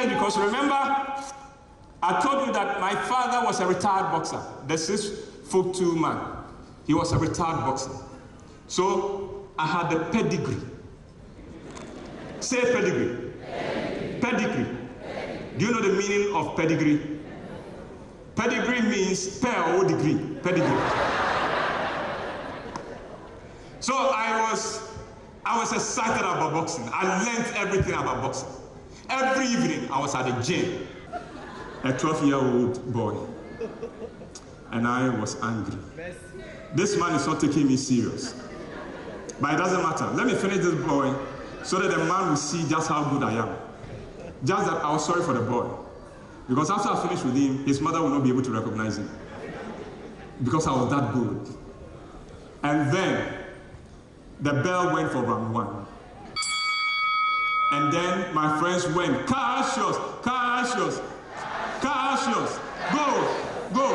Because remember, I told you that my father was a retired boxer. This is FEUD man. He was a retired boxer. So I had the pedigree. Say pedigree. Pedigree. Do you know the meaning of pedigree? Pedigree means per degree. Pedigree. So I was excited about boxing. I learned everything about boxing. Every evening, I was at the gym, a 12-year-old boy, and I was angry. This man is not taking me serious. But it doesn't matter. Let me finish this boy so that the man will see just how good I am. Just that I was sorry for the boy. Because after I finished with him, his mother will not be able to recognize him. Because I was that good. And then, the bell went for round 1. And then my friends went, Cassius, Cassius, Cassius, go.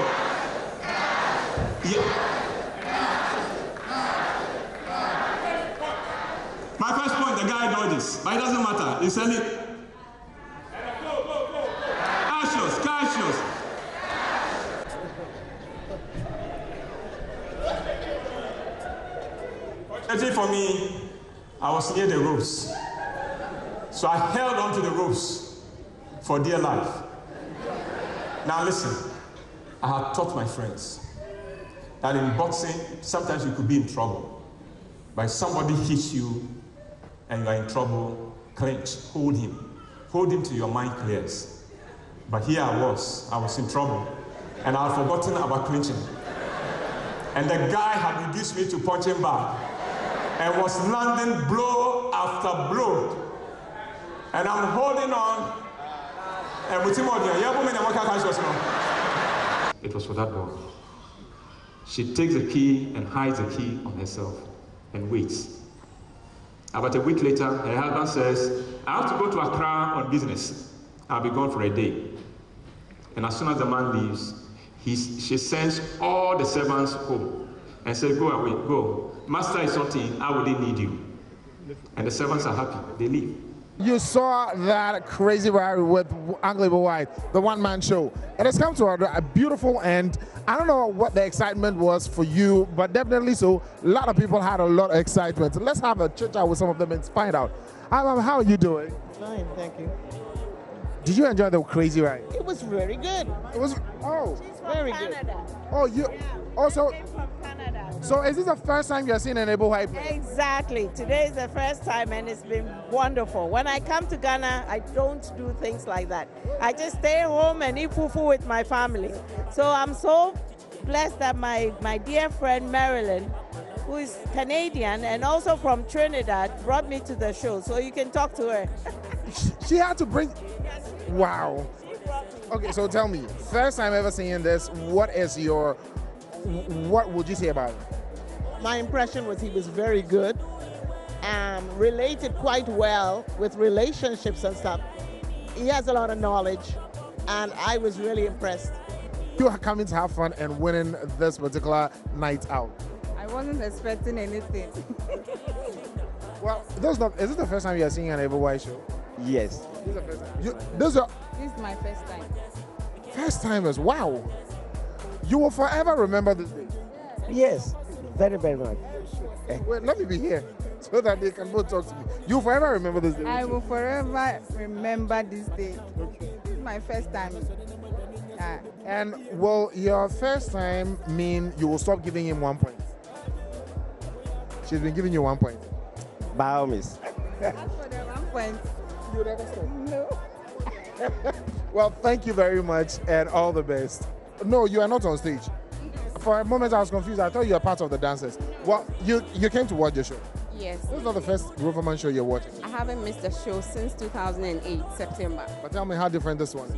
Yeah. My first point, the guy dodges, but it doesn't matter. He's only Cassius, Cassius. Fortunately for me, I was near the ropes. So I held on to the ropes for dear life. Now listen, I had taught my friends that in boxing, sometimes you could be in trouble. But if somebody hits you and you are in trouble, clench, hold him. Hold him till your mind clears. But here I was in trouble. And I had forgotten about clinching. And the guy had reduced me to punching bag and was landing blow after blow. And I'm holding on. It was for that boy. She takes the key and hides the key on herself and waits. About a week later, her husband says, I have to go to Accra on business. I'll be gone for a day. And as soon as the man leaves, she sends all the servants home and says, go away, go. Master is not in, I will need you. And the servants are happy, they leave. You saw that crazy ride with Untitled White, the one-man show. It has come to a beautiful end. I don't know what the excitement was for you, but definitely so. A lot of people had a lot of excitement. So let's have a chit-chat with some of them and find out. How are you doing? Fine, thank you. Did you enjoy the crazy ride? It was very good. It was, She's from very Canada. good. oh, you, Yeah. also, Came from Canada. so is this the first time you're seeing an Able White play? Exactly. Today is the first time and it's been wonderful. When I come to Ghana, I don't do things like that. I just stay home and eat fufu with my family. So I'm so blessed that my dear friend Marilyn, who is Canadian and also from Trinidad, brought me to the show. So you can talk to her. She had to bring, Yes, she wow. brought me. Okay, so tell me, first time ever seeing this, what would you say about it? My impression was he was very good, related quite well with relationships and stuff. He has a lot of knowledge, and I was really impressed. You are coming to have fun and winning this particular night out. I wasn't expecting anything. Well, is this the first time you are seeing an Able White show? Yes. This is the first time. This is your This is my first time. first timers. Wow. You will forever remember this day. Yes. Very, very much. Wait, let me be here so that they can both talk to me. You will forever remember this day. I will forever remember this day. This is my first time. And will your first time mean you will stop giving him 1 point? She's been giving you 1 point. By all means. As for the 1 point, You never stop. no. Well, thank you very much and all the best. No, you are not on stage. For a moment I was confused. I thought you were part of the dancers. Well, you came to watch the show. Yes, This is not the first Groverman show you're watching. I haven't missed a show since 2008, September. But tell me how different this one is.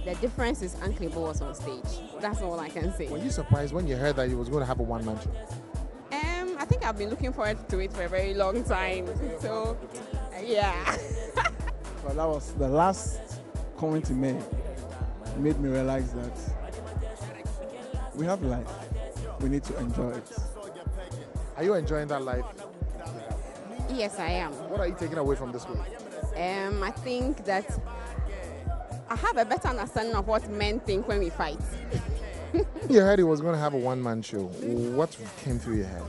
The difference is Uncle Bo was on stage. That's all I can say. Were you surprised when you heard that he was going to have a one-man show? I think I've been looking forward to it for a very long time. So, yeah. Well, that was the last comment he made. It made me realize that we have life. We need to enjoy it. Are you enjoying that life? Yes, I am. What are you taking away from this week? I think that I have a better understanding of what men think when we fight. You heard he was going to have a one-man show. What came through your head?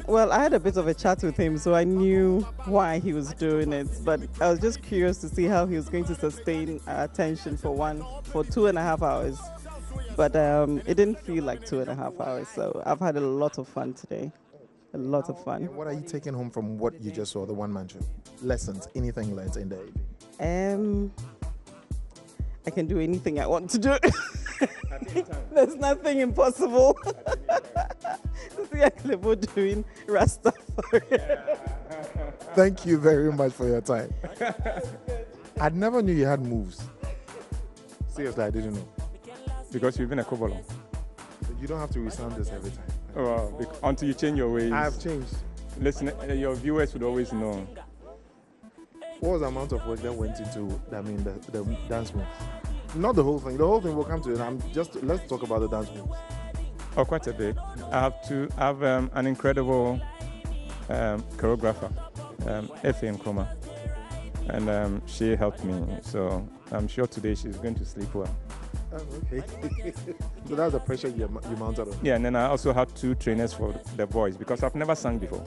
Well, I had a bit of a chat with him, so I knew why he was doing it. But I was just curious to see how he was going to sustain our attention for 2.5 hours. But it didn't feel like 2.5 hours, so I've had a lot of fun today. A lot of fun. What are you taking home from what you just saw, the one-man show? Lessons, anything learned in the evening? I can do anything I want to do. There's nothing impossible. To see Aklebo doing Rastafari. Thank you very much for your time. I never knew you had moves. Seriously, I didn't know. Because you've been a Kobolo. You don't have to resound this every time. Oh, until you change your ways. I have changed. Listen, your viewers would always know. What was the amount of work that went into, the dance moves? Not the whole thing. The whole thing will come to it. Let's talk about the dance moves. Oh, quite a bit. I have an incredible choreographer, Effie Nkrumah, and she helped me. So I'm sure today she's going to sleep well. Oh, okay. So that's the pressure you mounted on. Yeah, and then I also had 2 trainers for the boys because I've never sung before.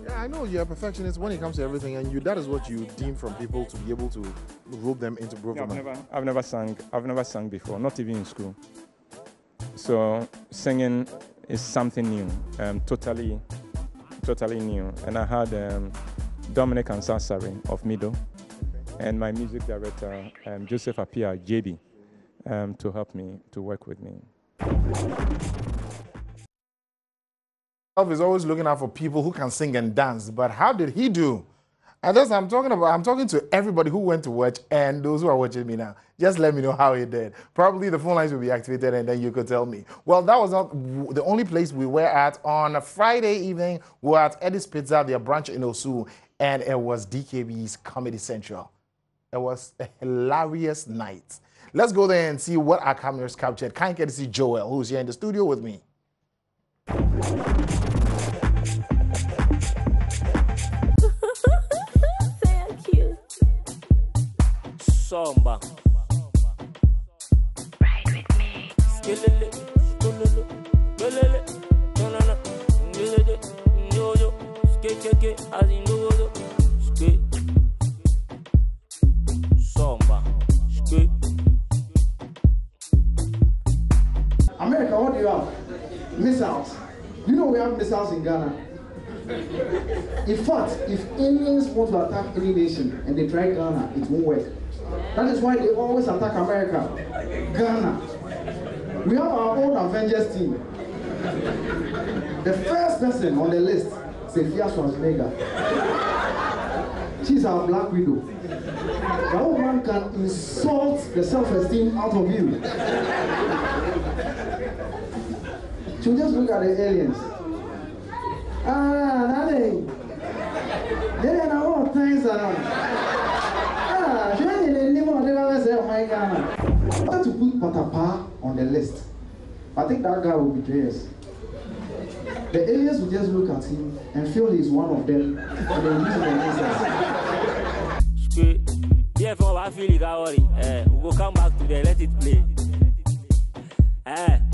Yeah, I know you're a perfectionist when it comes to everything, and that is what you deem from people to be able to rope them into Groverman. Yeah, I've never sung before, not even in school. So singing is something new, totally new. And I had Dominic Ansasari of Mido, and my music director Joseph Apia JB to help me, to work with me. Is always looking out for people who can sing and dance, but how did he do? And that's what I'm talking about. I'm talking to everybody who went to watch and those who are watching me now. Just let me know how he did. Probably the phone lines will be activated and then you could tell me. Well, that was not the only place we were at. On a Friday evening, we were at Eddie's Pizza, their branch in Osu, and it was DKB's Comedy Central. It was a hilarious night. Let's go there and see what our cameras captured. Kind get to see Joel, who's here in the studio with me. Somba. Ride with me. Skilele, skilele, skilele, skilele, skilele, skilele, skilele, as in no, skilele. Somba, skilele. America, what do you have? Missiles. You know we have missiles in Ghana. In fact, if aliens want to attack any nation and they try Ghana, it won't work. That is why they always attack America. Ghana. We have our own Avengers team. The first person on the list is Sophia Schwarzenegger. She's our Black Widow. The old man can insult the self-esteem out of you. So just look at the aliens. Nothing. They are all things around. Shouldn't they never say, oh my God. I want to put Patapa on the list. I think that guy will betray us. The aliens will just look at him and feel he's one of them, and they use him against us. Yeah, from I feel it already. We'll come back to the let it play. I'm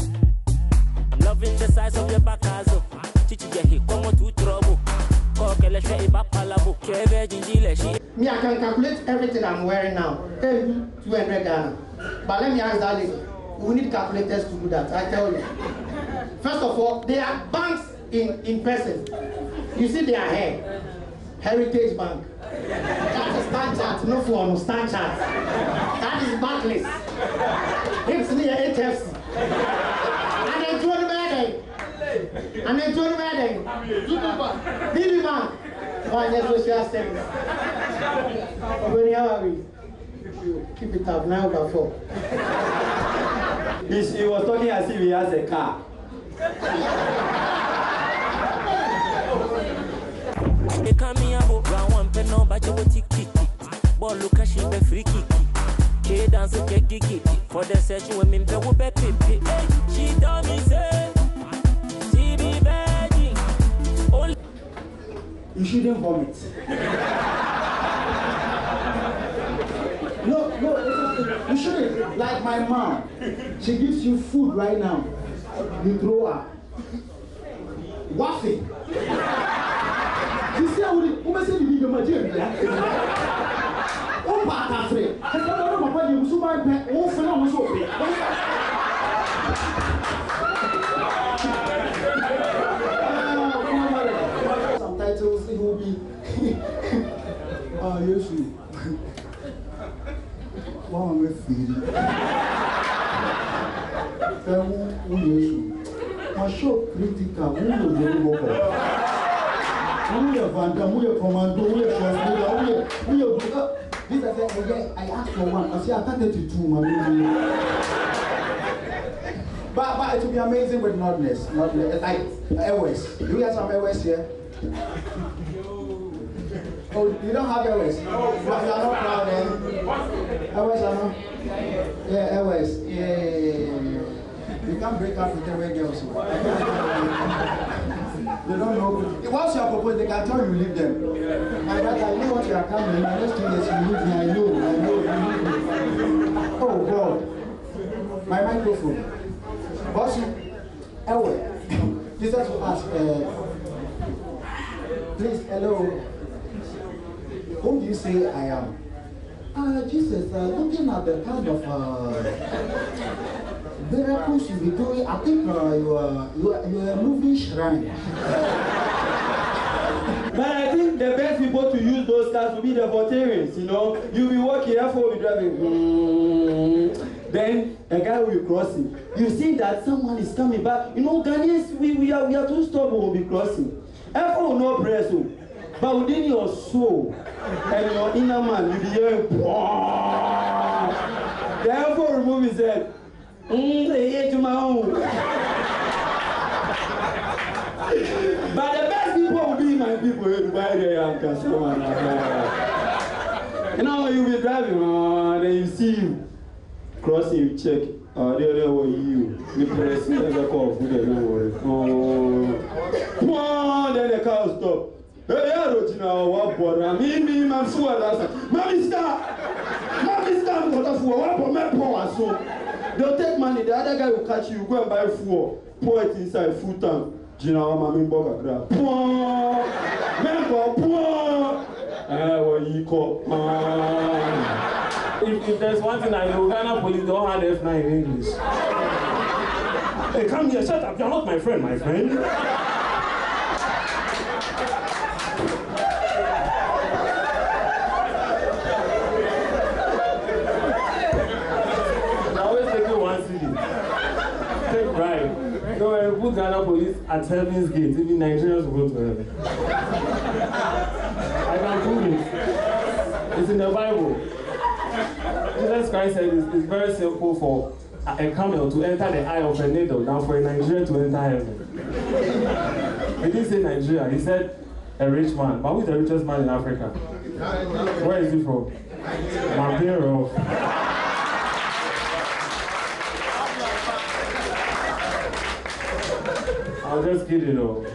loving the size of your back as well. Come to trouble. Me, I can calculate everything I'm wearing now. 200 Ghana. But let me ask that lady. We need calculators to do that, I tell you. First of all, they are banks in person. You see their hair. Heritage Bank. That is Stanchart, no for Stanchart. That is Barclays. It's near HFC. And then to the wedding. And then to the wedding. Billy Bank. One year social service. When you are keep it up now before. He was talking as if he has a car. They come here round one pen no but you will tick tick. But look at she be free kick. She dance get gigi. For the session women be will be pipi. She told me say she be begging. You shouldn't vomit. No, you shouldn't. Like my mom, she gives you food right now. You throw her. Waffle. You see how we say you need the material. Oh, part afraid. I don't know what you so my pet. Oh, for now, so. Some titles it will be. Yes. Wow, I'm feeling. My show critical. Who will you go for? We are Vanda, we are Commando, we are Translator, we are this I asked for one. I say I started to two, but it will be amazing with notness. Notness. Like airways. Do you have some airways here? Oh, you don't have airways? No. You are not proud then? Airways are not? Yeah, airways. Yeah. You can't break up with the radio also. They don't know. Once you are proposed, they can tell you leave them. My brother, I know what you are coming. My next 2 years, you leave me. I know, you leave me. Oh, God. My microphone. Boss, Jesus will ask, please, hello. Who do you say I am? Jesus, looking at the kind of miracles you be doing, I think you are a moving shrine. But I think the best people to use those cars will be the Voltarians, you know. You'll be walking, F4 will be driving. Then a guy will be crossing. You see that someone is coming back. You know, Ghanaians, we are too stubborn will be crossing. F4 will not press you. But within your soul and your inner man, you'll be hearing, the F4 will remove his head. They hate to my own. But the best people will be my people who buy their anchors. You know, you'll be driving, then you see you crossing, you check. The other way you. You press the call, don't worry. Then the car will stop. Hey, I don't know what, me, man, Mommy, stop! Mommy, stop! man got a fool, what my power so? They'll take money, the other guy will catch you, go and buy food, pour it inside food tank. Gina, I'm in Boga. Poor! Member, poor! What you call? If there's one thing I know, Ghana police don't have F9 in English. Hey, come here, shut up. You're not my friend, my friend. I always take you one city. Take bribe. No, I put Ghana police at Heaven's Gate. Even Nigerians will go to heaven. I can prove it. It's in the Bible. Jesus Christ said it's very simple for a camel to enter the eye of a needle than for a Nigerian to enter heaven. He didn't say Nigeria, he said a rich man. But who's the richest man in Africa? Where is he from? Mampero. I'm just kidding though.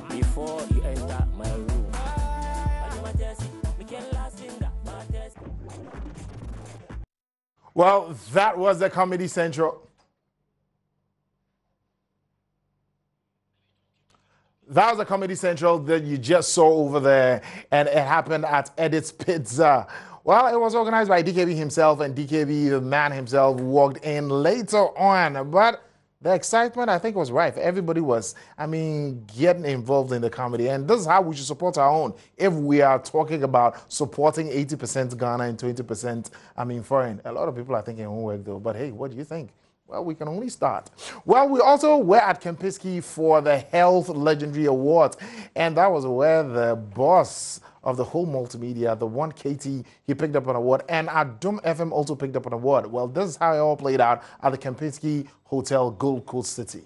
Before you enter my room, Well, that was the Comedy Central. That was the Comedy Central that you just saw over there, and it happened at Edith's Pizza. Well, it was organized by DKB himself, and DKB, the man himself, walked in later on. But the excitement, I think, was rife. Everybody was, getting involved in the comedy. And this is how we should support our own. If we are talking about supporting 80% Ghana and 20%, foreign. A lot of people are thinking homework, though. But hey, what do you think? Well, we can only start. Well, we also were at Kempinski for the Health Legendary Awards. And that was where the boss of the whole multimedia, the one KT, he picked up an award. And Adum FM also picked up an award. Well, this is how it all played out at the Kempinski Hotel, Gold Coast City.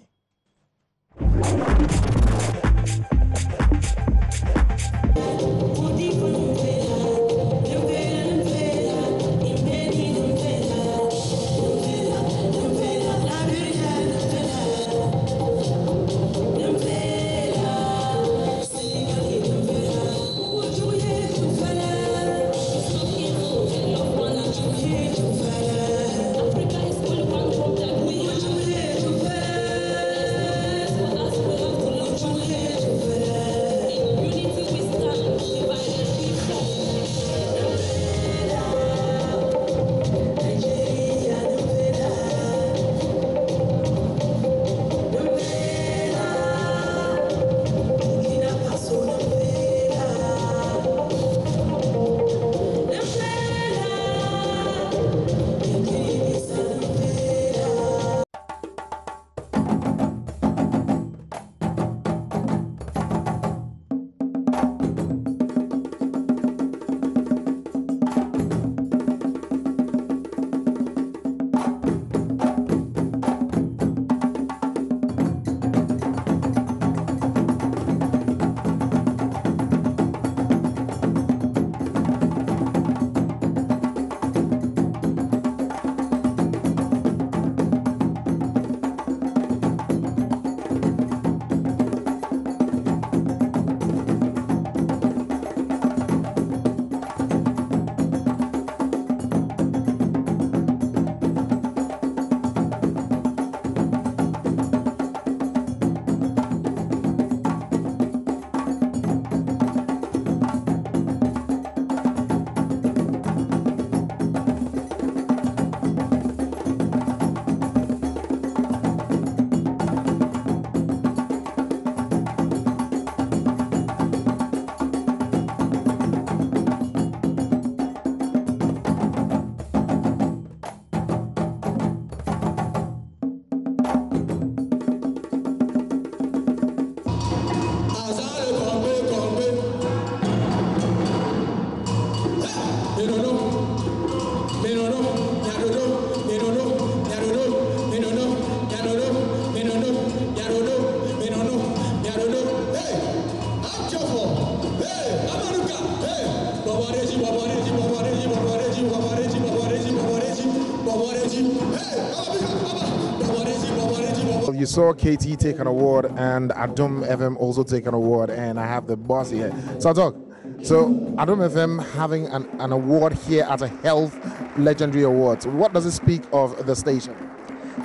You saw KT take an award and Adom FM also take an award, and I have the boss here. So I'll talk. So Adom FM having an award here at a Health Legendary Awards. What does it speak of the station?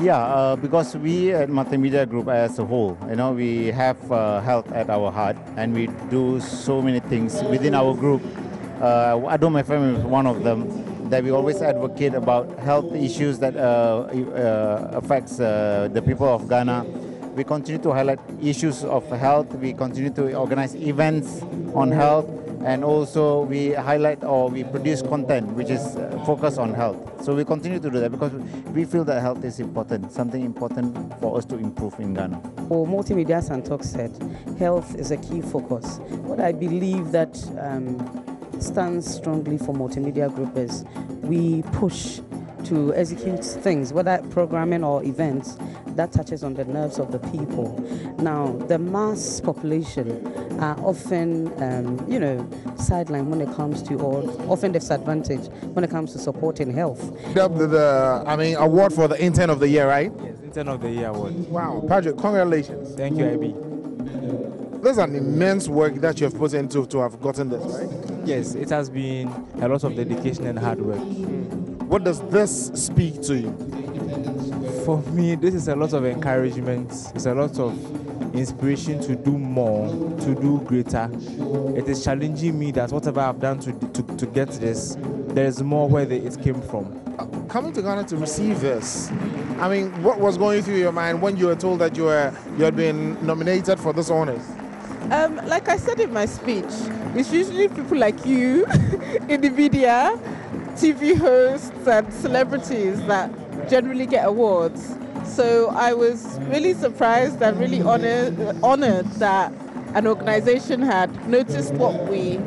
Yeah, because we at Multimedia Group as a whole, we have health at our heart, and we do so many things within our group. Adom FM is one of them, that we always advocate about health issues that affects the people of Ghana. We continue to highlight issues of health. We continue to organize events on health, and also we highlight or we produce content which is focused on health. So we continue to do that because we feel that health is important, something important for us to improve in Ghana. Well, Multimedia Santok said health is a key focus. What I believe that stands strongly for Multimedia Group is we push to execute things, whether programming or events, that touches on the nerves of the people. Now, the mass population are often, sidelined when it comes to, or often disadvantaged when it comes to supporting health. Award for the Intern of the Year, right? Yes, Intern of the Year award. Wow, Patrick, congratulations. Thank you, IB. There's an immense work that you have put into to have gotten this, right? Yes, it has been a lot of dedication and hard work. What does this speak to you? For me, this is a lot of encouragement. It's a lot of inspiration to do more, to do greater. It is challenging me that whatever I've done to get this, there is more where it came from. Coming to Ghana to receive this, what was going through your mind when you were told that you had been nominated for this honors? Like I said in my speech, it's usually people like you in the media, TV hosts and celebrities that generally get awards. So I was really surprised and really honored that an organization had noticed what we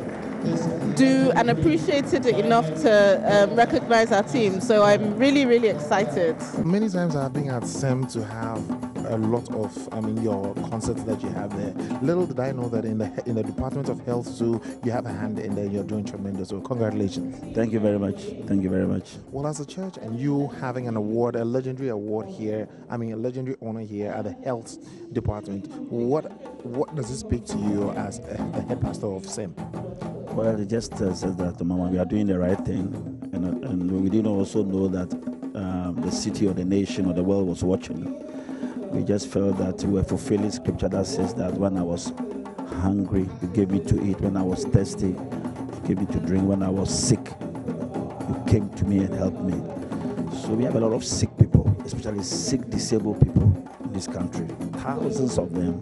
do and appreciated it enough to recognize our team. So I'm really, really excited. Many times I've been at SEM to have a lot of, your concerts that you have there. Little did I know that in the Department of Health too, you have a hand in there. You're doing tremendous. So congratulations. Thank you very much. Thank you very much. Well, as a church and you having an award, a legendary award here, a legendary honor here at the Health Department, what does it speak to you as the head pastor of SEM? Well, it just says that, Mama, we are doing the right thing, and we didn't also know that the city or the nation or the world was watching. We just felt that we were fulfilling scripture that says that when I was hungry, you gave me to eat. When I was thirsty, you gave me to drink. When I was sick, you came to me and helped me. So we have a lot of sick people, especially sick, disabled people in this country, thousands of them.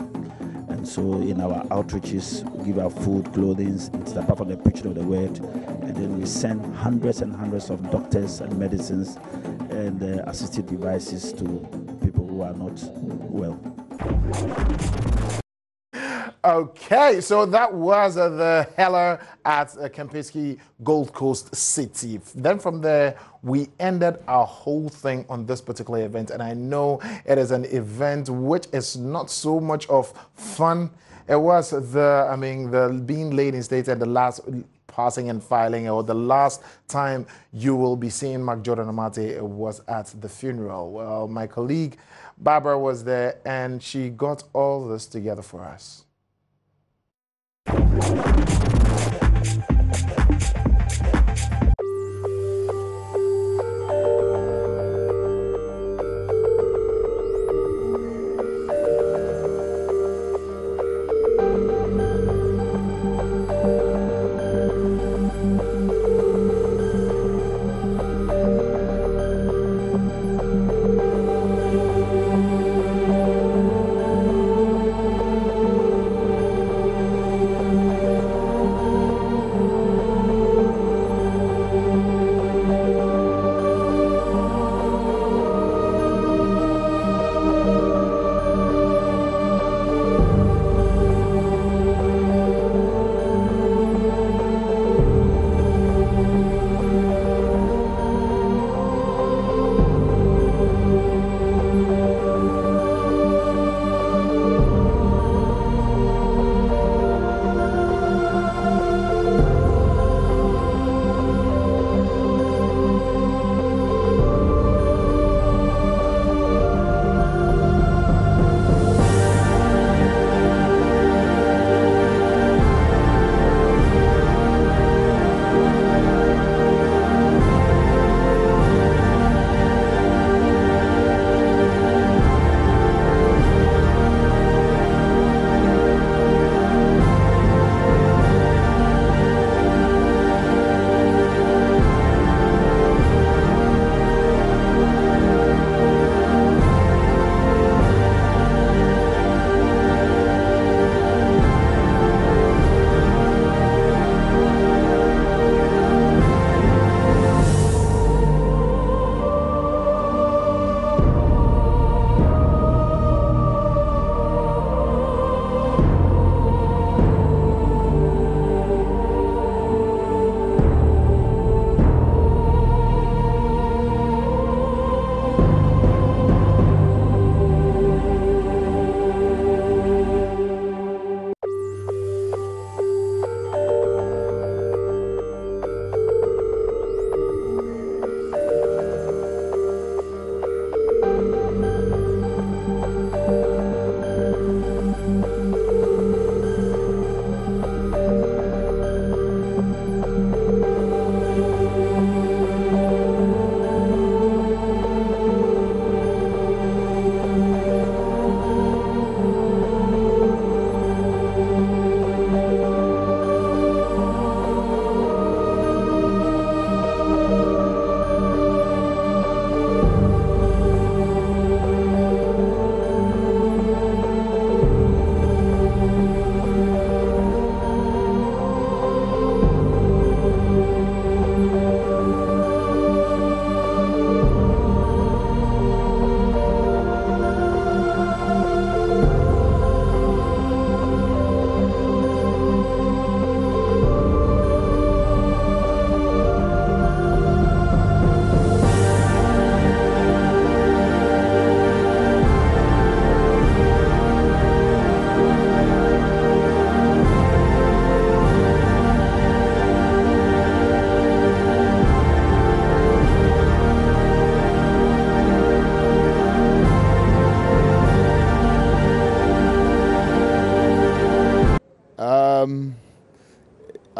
And so in our outreaches, we give out food, clothing, apart from the preaching of the word, and then we send hundreds and hundreds of doctors and medicines and assistive devices to people who are not well. Okay, so that was the Heller at Kempinski Gold Coast City. Then from there, we ended our whole thing on this particular event. And I know it is an event which is not so much of fun. It was the being laid in state and the last passing and filing, or the last time you will be seeing Mark Jordan AMARTEY was at the funeral. Well, my colleague Barbara was there and she got all this together for us.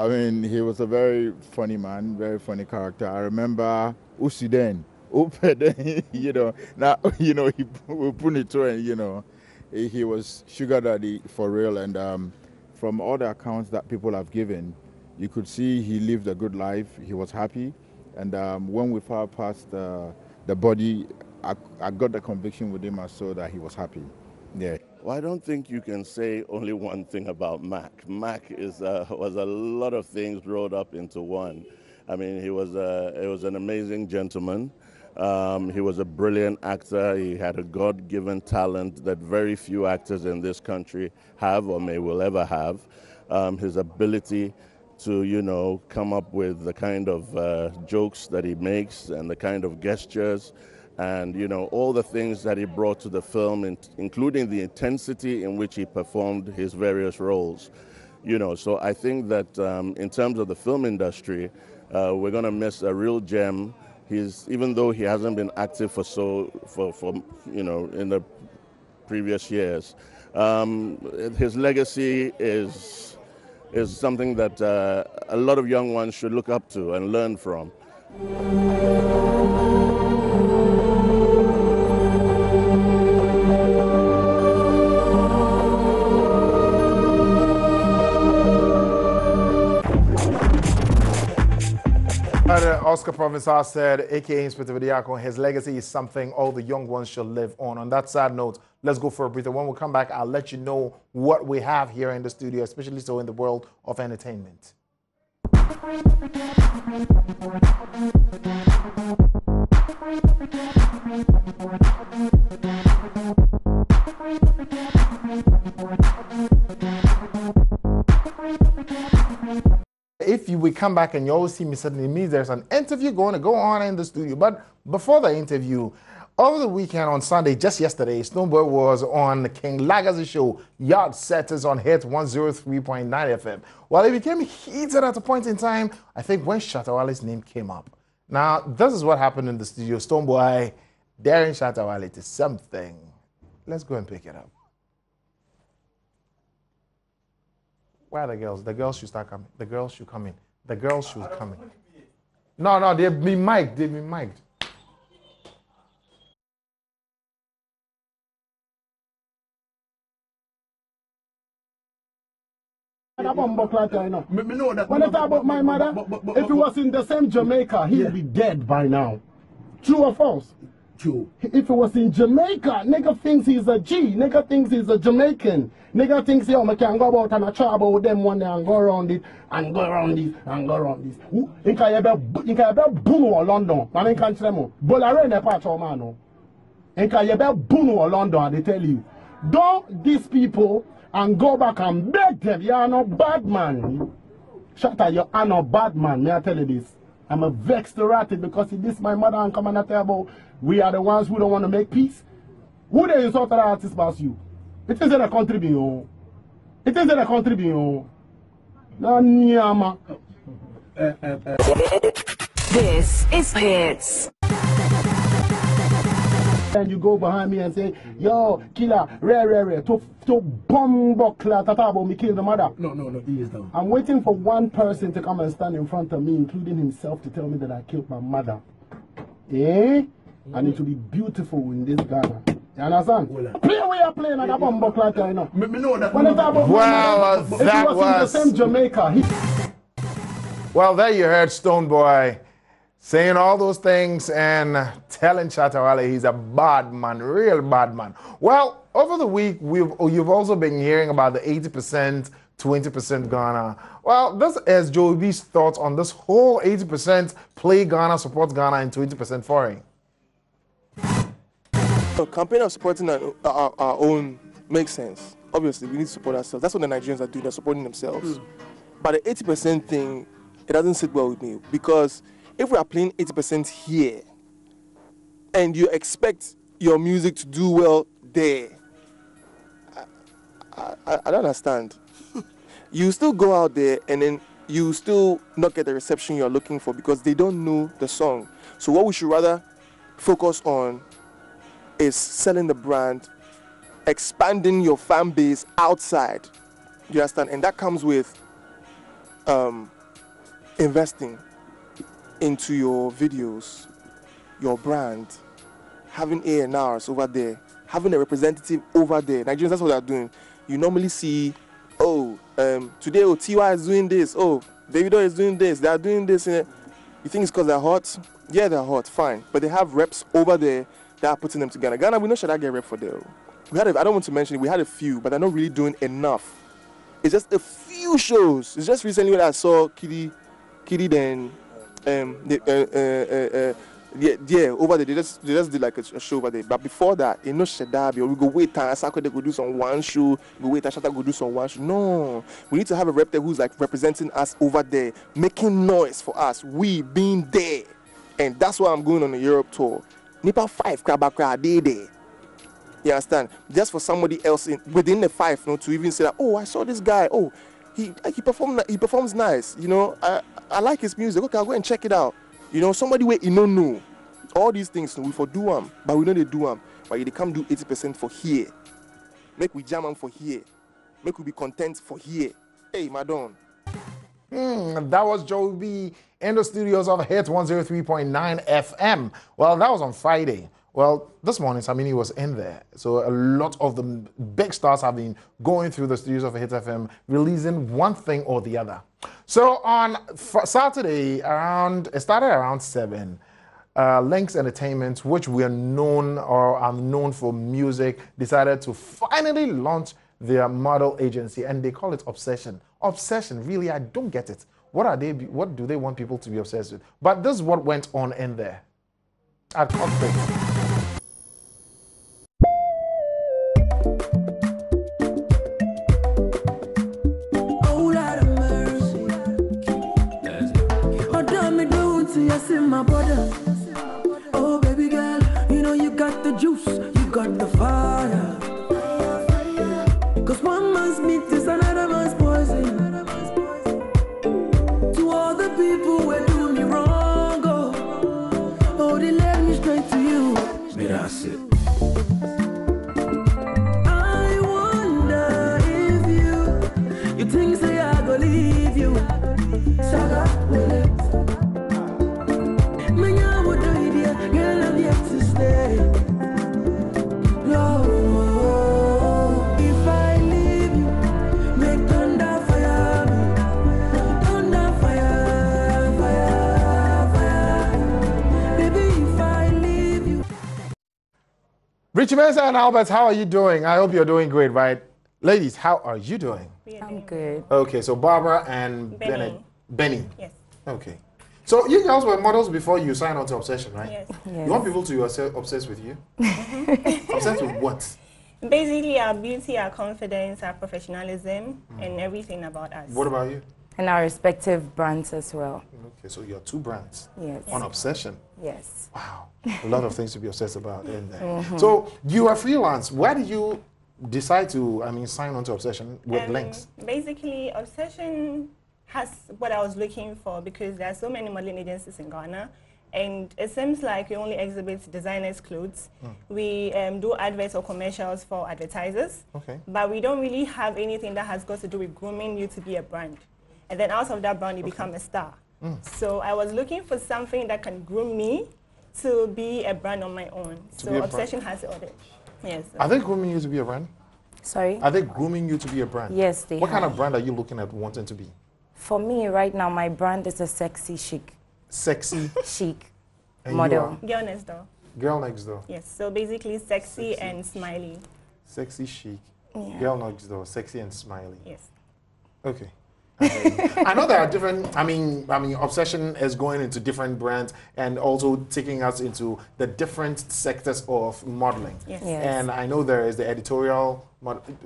I mean, he was a very funny man, very funny character. I remember Usiden, you know, now, you know, he put it to it, you know, he was sugar daddy for real. And from all the accounts that people have given, you could see he lived a good life. He was happy. And when we far past the body, I got the conviction with him. I saw that he was happy. Yeah. Well, I don't think you can say only one thing about Mac. Mac was a lot of things rolled up into one. I mean, he was an amazing gentleman. He was a brilliant actor. He had a God-given talent that very few actors in this country have or will ever have. His ability to, you know, come up with the kind of jokes that he makes and the kind of gestures and, you know, all the things that he brought to the film, including the intensity in which he performed his various roles. You know, so I think that in terms of the film industry, we're going to miss a real gem. Even though he hasn't been active for you know, in the previous years, his legacy is something that a lot of young ones should look up to and learn from. Oscar Provençal said, aka Inspector Vidiako, his legacy is something all the young ones should live on. On that sad note, let's go for a breather. When we come back, I'll let you know what we have here in the studio, especially so in the world of entertainment. If we come back and you always see me suddenly, it means there's an interview going to go on in the studio. But before the interview, over the weekend on Sunday, just yesterday, Stoneboy was on King Laga's show, Yard Setters on Hit 103.9 FM. Well, it became heated at a point in time, I think, when Shatta Wale's name came up. Now, this is what happened in the studio. Stoneboy daring Shatta Wale to something. Let's go and pick it up. Where are the girls? The girls should start coming. The girls should come in. The girls should come in. No, they've been mic'd. They've been mic'd. When I talk about my mother, if he was in the same Jamaica, he would be dead by now. True or false? True. If he was in Jamaica, nigga thinks he's a G. Nigga thinks he's a Jamaican. Nigga thinks, yo, I can go about and I trouble with them one day and go around it and go around this and go around this. In Kayebe Bunu or London, I mean, can't tell them. Bolare ne part of man. In Kayebe Bunu or London, they tell you, don't these people and go back and beg them. You are not bad man. Shatta, you are not bad man. May I tell you this? I'm a vexed erratic because if this my mother and come and tell about we are the ones who don't want to make peace. Who they insult the artists about you? It isn't a country being. It isn't a country being. No, nyama. This is Hits. And you go behind me and say, yo, killer, rare, to bomb buckler, tata about me kill the mother. No, he is down. I'm waiting for one person to come and stand in front of me, including himself, to tell me that I killed my mother. Eh? And it will be beautiful in this Ghana. You understand? Play where you're playing at that bomb buckler, you know. Well, that was in the same Jamaica. Well, there you heard Stoneboy saying all those things and telling Shatta Wale he's a bad man, real bad man. Well, over the week, you've also been hearing about the 80%, 20% Ghana. Well, this is Joey B's thoughts on this whole 80% play Ghana, support Ghana, and 20% foreign. The campaign of supporting our own makes sense. Obviously, we need to support ourselves. That's what the Nigerians are doing. They're supporting themselves. But the 80% thing, it doesn't sit well with me because if we are playing 80% here and you expect your music to do well there, I don't understand. You still go out there and then you still not get the reception you're looking for because they don't know the song. So what we should rather focus on is selling the brand, expanding your fan base outside. You understand? And that comes with investing into your videos, your brand, having A&Rs over there, having a representative over there. Nigerians, that's what they're doing. You normally see, today, T.Y. is doing this, Davido is doing this, they're doing this. You think it's because they're hot? Yeah, they're hot, fine. But they have reps over there that are putting them together. Ghana, we know should I get rep for there. I don't want to mention it, we had a few, but they're not really doing enough. It's just a few shows. It's just recently when I saw Kitty then, over there, they just did like a show over there. But before that, you know, Shadabi, we go wait time, Sako they go do some one show, go wait time, Shatta go do some one show. No, we need to have a rep there who's like representing us over there, making noise for us, we being there. And that's why I'm going on the Europe tour. Nipa 5, Krabakra, they there. You understand? Just for somebody else within the 5, to even say that, I saw this guy, he performs nice, I like his music, okay, I'll go and check it out. Somebody where you don't know. All these things we for do them, but we know they do them. But they come do 80% for here. Make we jam them for here. Make we be content for here. Hey, madam. That was Joe B in the studios of Hits 103.9 FM. Well, that was on Friday. Well, this morning, Samini was in there. So a lot of the big stars have been going through the studios of Hits FM, releasing one thing or the other. So on Saturday, it started around 7. Links Entertainment, which we are known or are known for music, decided to finally launch their model agency, and they call it Obsession. Obsession, really, I don't get it. What do they want people to be obsessed with? But this is what went on in there at Cockpit. My brother, oh baby girl, you got the juice, you got the fire. Cause one man's meat is another man's poison. To all the people who do me wrong, they led me straight to you. That's it. I wonder if you think say I go leave you. Saga, will it? Richie Mensa and Albert, how are you doing? I hope you're doing great, right? Ladies, how are you doing? I'm good. Okay, so Barbara and Benny. Yes. Okay. So you girls were models before you signed on to Obsession, right? Yes. You want people to be obsessed with you? Obsessed with what? Basically, our beauty, our confidence, our professionalism, and everything about us. What about you? And our respective brands as well. Okay, so you're 2 brands. Yes. On Obsession. Yes. Wow. A lot of things to be obsessed about in there. So you are freelance. Why did you decide to, sign on to Obsession with links? Basically, Obsession has what I was looking for because there are so many modeling agencies in Ghana. And it seems like we only exhibit designers' clothes. We do adverts or commercials for advertisers. Okay. But we don't really have anything that has got to do with grooming you to be a brand. And then out of that brand, you become a star. So I was looking for something that can groom me to be a brand on my own. So Obsession has it all there. Yes. Are they grooming you to be a brand? Sorry? Are they grooming you to be a brand? Yes, they What kind of brand are you looking at wanting to be? For me, right now, my brand is a sexy chic. Sexy? Chic model. You Girl next door. Girl next door. Yes, so basically sexy and smiley. Sexy chic. Yeah. Girl next door, sexy and smiley. Yes. Okay. I know there are different, Obsession is going into different brands and also taking us into the different sectors of modeling. Yes. And I know there is the editorial,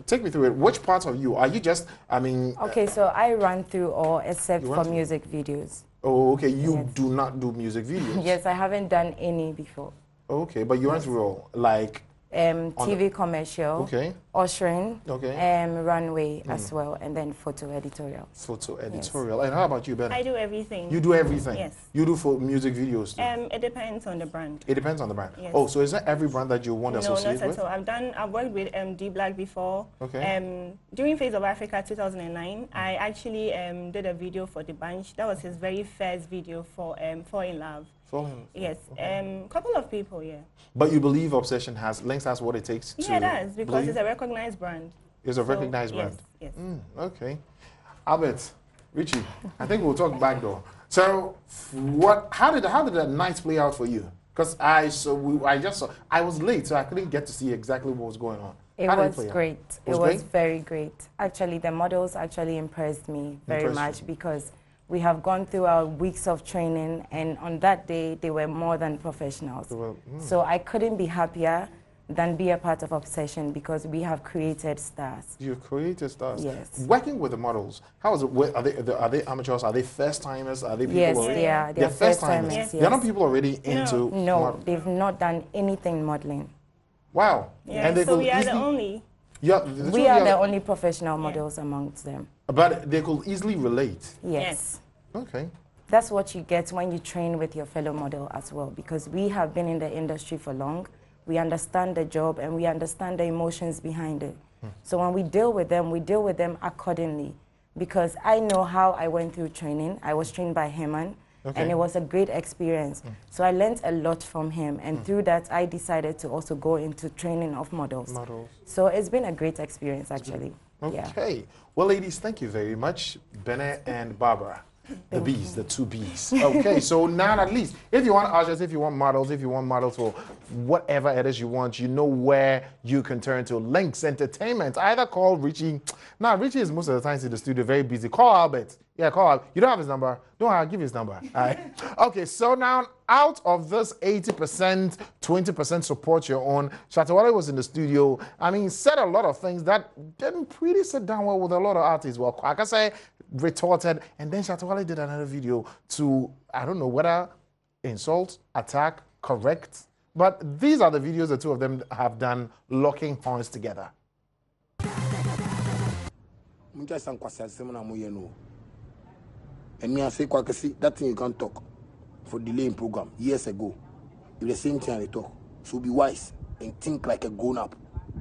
take me through it. Which parts of you? Are you just, Okay, so I run through all except for music videos. Oh, okay, you do not do music videos? Yes, I haven't done any before. Okay, but you run through all, like TV commercial, ushering, runway as well, and then photo editorial. Photo editorial. Yes. And how about you, Ben? I do everything. You do everything? Yes. You do for music videos too? It depends on the brand. It depends on the brand? Yes. Oh, so is that every brand that you want to associate with? No, not at all. I've worked with D Black before. Okay. During Face of Africa 2009, I actually did a video for The Bunch. That was his very first video for Fall in Love. Yes, couple of people, yeah. But you believe Obsession has, Lynx has what it takes to... Yeah, it does, because it's a recognized brand. It's a recognized brand? Yes. Okay. Albert, Richie, I think we'll talk back door. So, how did the night play out for you? Because I was late, so I couldn't get to see exactly what was going on. It was great. It was very great. Actually, the models actually impressed me very much because we have gone through our weeks of training, and on that day, they were more than professionals. So I couldn't be happier than be a part of Obsession because we have created stars. You've created stars? Yes. Working with the models, how is it? Are they amateurs? Are they first-timers? Are they people yes, already? They are. They're first-timers? Yes. They're not people already into... No, they've not done anything modeling. Wow. Yeah, and so we are the only... Yeah, we are the only professional models amongst them. But they could easily relate. Yes. Okay. That's what you get when you train with your fellow model as well, because we have been in the industry for long. We understand the job and we understand the emotions behind it. So when we deal with them accordingly. Because I know how I went through training. I was trained by Heman, and it was a great experience. So I learned a lot from him, and through that, I decided to also go into training of models. So it's been a great experience, actually. Okay. Yeah. Well, ladies, thank you very much, Bene and Barbara. The B's, the two B's. Okay, so now at least, if you want ushers, if you want models for whatever it is you want, you know where you can turn to. Lynx Entertainment. Either call Richie. Now, Richie is most of the time in the studio, very busy. Call Albert. Yeah, call Albert. You don't have his number. Don't have, give his number. All right. Okay, so now, out of this 80%, 20% support your own, Shatta Wale was in the studio. I mean, said a lot of things that didn't pretty sit down well with a lot of artists. Well, Kwakase retorted, and then Shatta Wale did another video to, I don't know whether insult, attack, correct, but these are the videos the two of them have done locking horns together. And me, I say, Kwakase, that thing you can't talk for delaying program years ago. It's the same thing they talk. So be wise and think like a grown-up.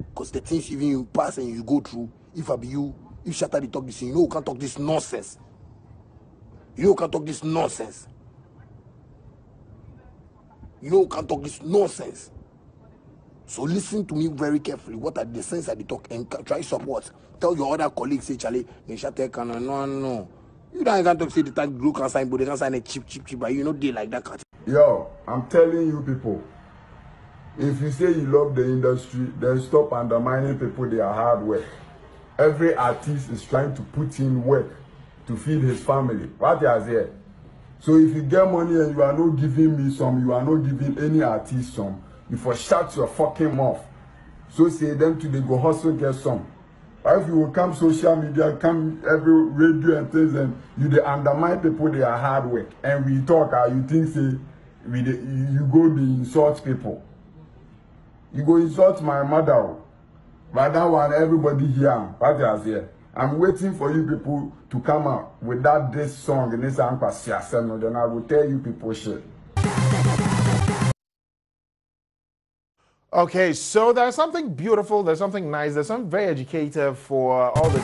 Because the things even you pass and you go through, if I be you, if Shatta they talk this, you know you can't talk this nonsense. You know you can't talk this nonsense. You know you can't talk this nonsense. So listen to me very carefully. What are the sense that they talk and try support. Tell your other colleagues, say, Charlie, Shatta can no. You don't even talk say the tag blue can sign, but they can sign a cheap, but you know they like that. Yo, I'm telling you people, if you say you love the industry, then stop undermining people their hard work. Every artist is trying to put in work to feed his family. What is here? So if you get money and you are not giving me some, you are not giving any artist some, you for shut your fucking mouth. So say them to they go hustle get some. Or if you will come social media, come every radio and things, and you they undermine people their hard work. And we talk, you think say you go to insult people. You go insult my mother. But that one, everybody here, what is here? I'm waiting for you people to come out with this song in this anchor, then I will tell you people shit. Okay, so there's something beautiful, there's something nice, there's something very educative for all the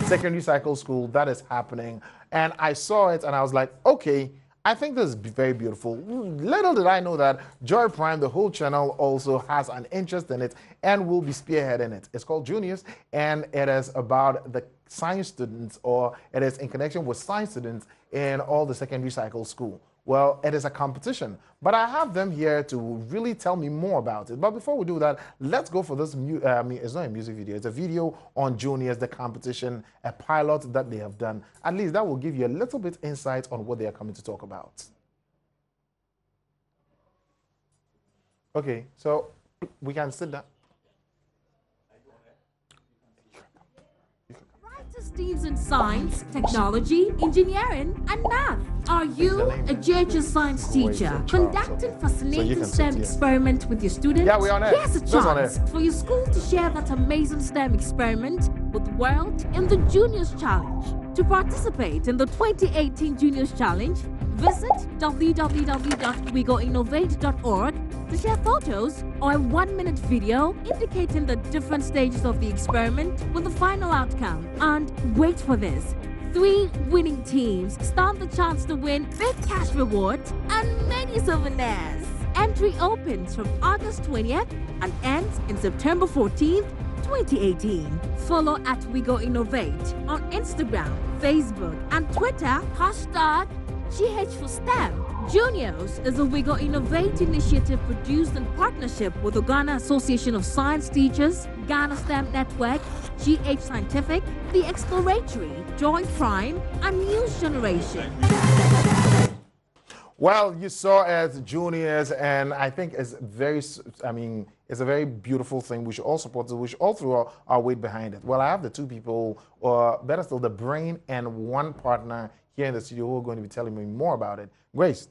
secondary cycle school that is happening. And I saw it and I was like, okay, I think this is very beautiful. Little did I know that JoyPrime, the whole channel, also has an interest in it and will be spearheading it. It's called Juniors, and it is about the science students, or it is in connection with science students in all the secondary cycle school. Well, it is a competition, but I have them here to really tell me more about it. But before we do that, let's go for this, it's not a music video, it's a video on Juniors, the competition, a pilot that they have done. At least that will give you a little bit insight on what they are coming to talk about. Okay, so we can sit down. Steve's in science, technology, engineering, and math. Are you a JHS science teacher conducting fascinating STEM experiment with your students? Yeah, we're on air. Here's a That's on chance air. for your school to share that amazing STEM experiment with the world in the Juniors Challenge. To participate in the 2018 Juniors Challenge, visit www.wegoinnovate.org to share photos or a 1-minute video indicating the different stages of the experiment with the final outcome. And wait for this. 3 winning teams stand the chance to win big cash rewards and many souvenirs. Entry opens from August 20th and ends in September 14th, 2018. Follow at WeGoInnovate on Instagram, Facebook, and Twitter. #GH for STEM. Juniors is a We Go Innovate initiative produced in partnership with the Ghana Association of Science Teachers, Ghana STEM Network, GH Scientific, The Exploratory, JoyPrime, and News Generation. Well, you saw as juniors, and I think it's it's a very beautiful thing. We should all support it. We should all throw our weight behind it. Well, I have the 2 people, or better still, the brain and 1 partner here in the studio who are going to be telling me more about it. Grace,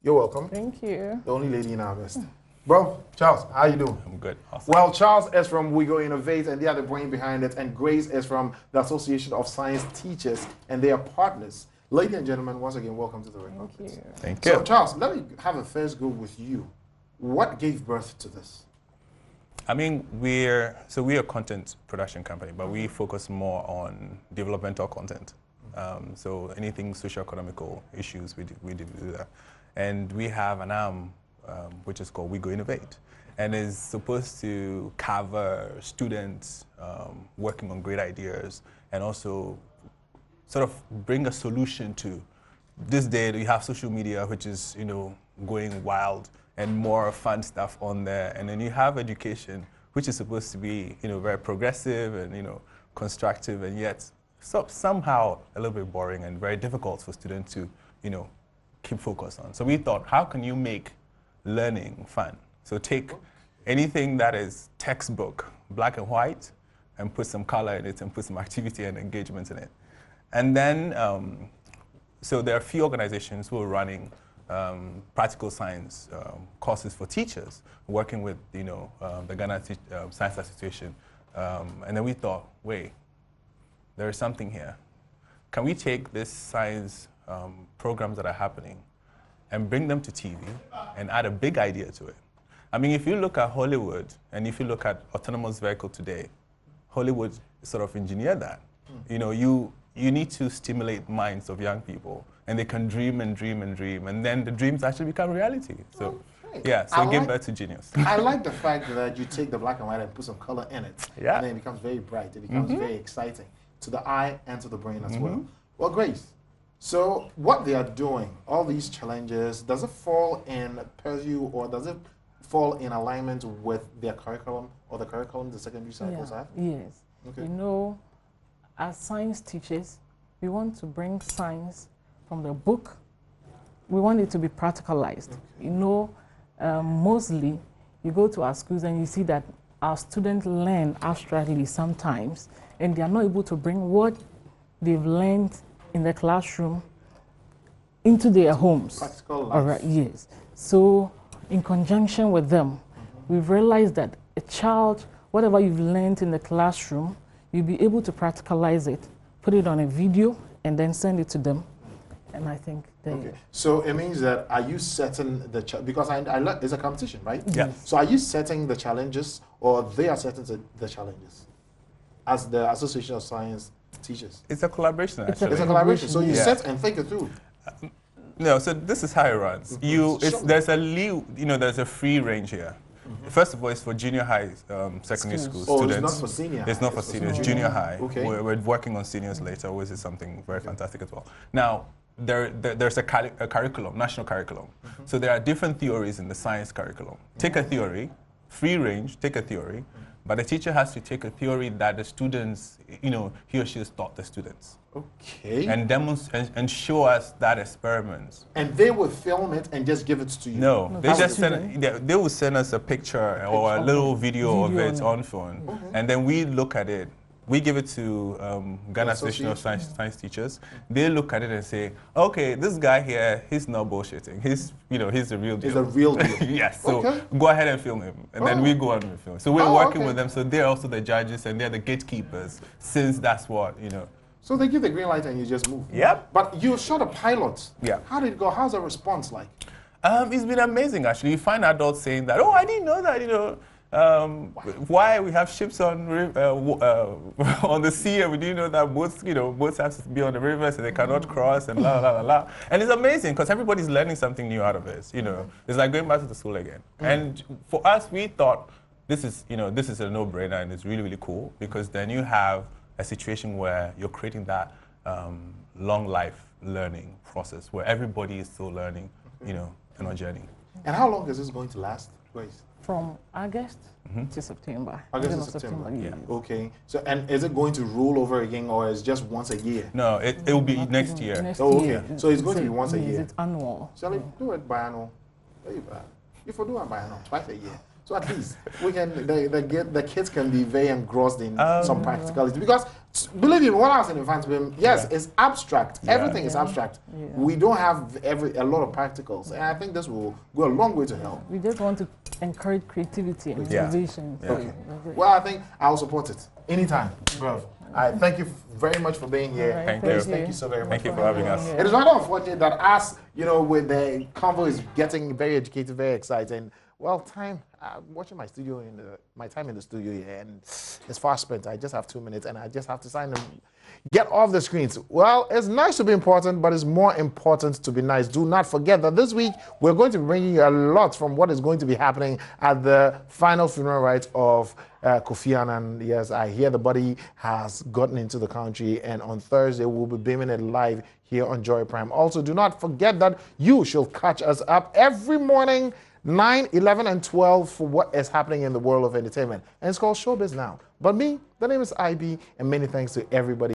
you're welcome. Thank you. The only lady in our midst. Bro, Charles, how you doing? I'm good. Awesome. Well, Charles is from We Go Innovate, and they are the brain behind it, and Grace is from the Association of Science Teachers, and they are partners. Ladies and gentlemen, once again, welcome to the Red Carpet. Thank you. Thank you. So, Charles, let me have a first go with you. What gave birth to this? I mean, we're a content production company, but we focus more on developmental content. So anything socio-economical issues, we do that. And we have an arm which is called We Go Innovate, and is supposed to cover students working on great ideas, and also sort of bring a solution to this day. You have social media, which is going wild, and more fun stuff on there, and then you have education, which is supposed to be very progressive and constructive, and yet somehow a little bit boring and very difficult for students to keep focus on. So we thought, how can you make learning fun? So take anything that is textbook, black and white, and put some color in it and put some activity and engagement in it. And then, so there are a few organizations who are running practical science courses for teachers, working with the Ghana Science Association. And then we thought, wait, there is something here. Can we take this science programs that are happening and bring them to TV and add a big idea to it? I mean, if you look at Hollywood and if you look at autonomous vehicle today, Hollywood sort of engineered that. You need to stimulate minds of young people, and they can dream and dream and dream, and then the dreams actually become reality. So, yeah, so give birth to genius. I like the fact that you take the black and white and put some color in it, yeah, and then it becomes very bright. It becomes very exciting to the eye and to the brain as well. Well, Grace, so what they are doing, all these challenges, does it fall in purview, or does it fall in alignment with their curriculum, or the curriculum the secondary cycles have? Yes. Okay. As science teachers, we want to bring science from the book. We want it to be practicalized. Mostly you go to our schools and you see that our students learn abstractly sometimes, and they are not able to bring what they've learned in the classroom into their homes. Practical life. All right, yes. So in conjunction with them, we've realized that a child, whatever you've learned in the classroom, you'll be able to practicalize it, put it on a video, and then send it to them. And I think they... So it means that, are you setting the because it's a competition, right? Yeah. So are you setting the challenges, or they are setting the challenges as the Association of Science Teachers? It's a collaboration, actually. It's a collaboration. So you set and think it through. No, so this is how it runs. There's a free range here. First of all, it's for junior high secondary school students. It's not for senior. It's not for seniors. Junior high. Okay. We're working on seniors later, which is something very fantastic as well. Now, there's a curriculum, national curriculum. So there are different theories in the science curriculum. Take a theory, free range, take a theory, but the teacher has to take a theory that the students, he or she has taught the students. Okay. And demonstrate and show us that experiment. And they will film it and just give it to you? No, they just they will send us a picture or a little video of it on phone, and then we look at it We give it to Ghana Association of Science Teachers. They look at it and say, okay, this guy here, he's not bullshitting. He's the real deal. He's a real deal. Yes, so go ahead and film him. And then we go on and film. So we're working with them, so they're also the judges and they're the gatekeepers, since that's what, So they give the green light and you just move. Yep. But you shot a pilot. Yeah. How did it go? How's the response like? It's been amazing, actually. You find adults saying that, oh, I didn't know that, why we have ships on on the sea, and we didn't know that boats have to be on the river, so they cannot cross, and la la la la. And it's amazing because everybody's learning something new out of it. It's like going back to the school again. And for us, we thought this is a no-brainer, and it's really, really cool because then you have a situation where you're creating that long life learning process where everybody is still learning, in our journey. And how long is this going to last, Grace? From August to September. August to September. Yeah. Okay. So, and is it going to roll over again, or is it just once a year? No, it will be next year. Okay. So it's going to be once a year. It's annual. Shall we do it biannual? If we do it biannual, twice a year. So at least we can, the kids can be very engrossed in some practicality. Because believe me, when I was in advanced BIM, yes, it's abstract. Everything is abstract. We don't have a lot of practicals, and I think this will go a long way to help. We just want to encourage creativity and innovation. Okay. Well, I think I'll support it anytime, bro. I thank you very much for being here. Thank you. Thank you so very much. Thank you for having us. It is rather unfortunate that us, with the convo is getting very educated, very exciting. Well, I'm watching my time in the studio here, and it's fast spent. I just have 2 minutes, and I just have to sign and get off the screens. Well, it's nice to be important, but it's more important to be nice. Do not forget that this week, we're going to be bringing you a lot from what is going to be happening at the final funeral rites of Kofi Annan. Yes, I hear the body has gotten into the country, and on Thursday, we'll be beaming it live here on JoyPrime. Also, do not forget that you should catch us up every morning, 9, 11, and 12 for what is happening in the world of entertainment. And it's called Showbiz Now. But me, the name is IB, and many thanks to everybody.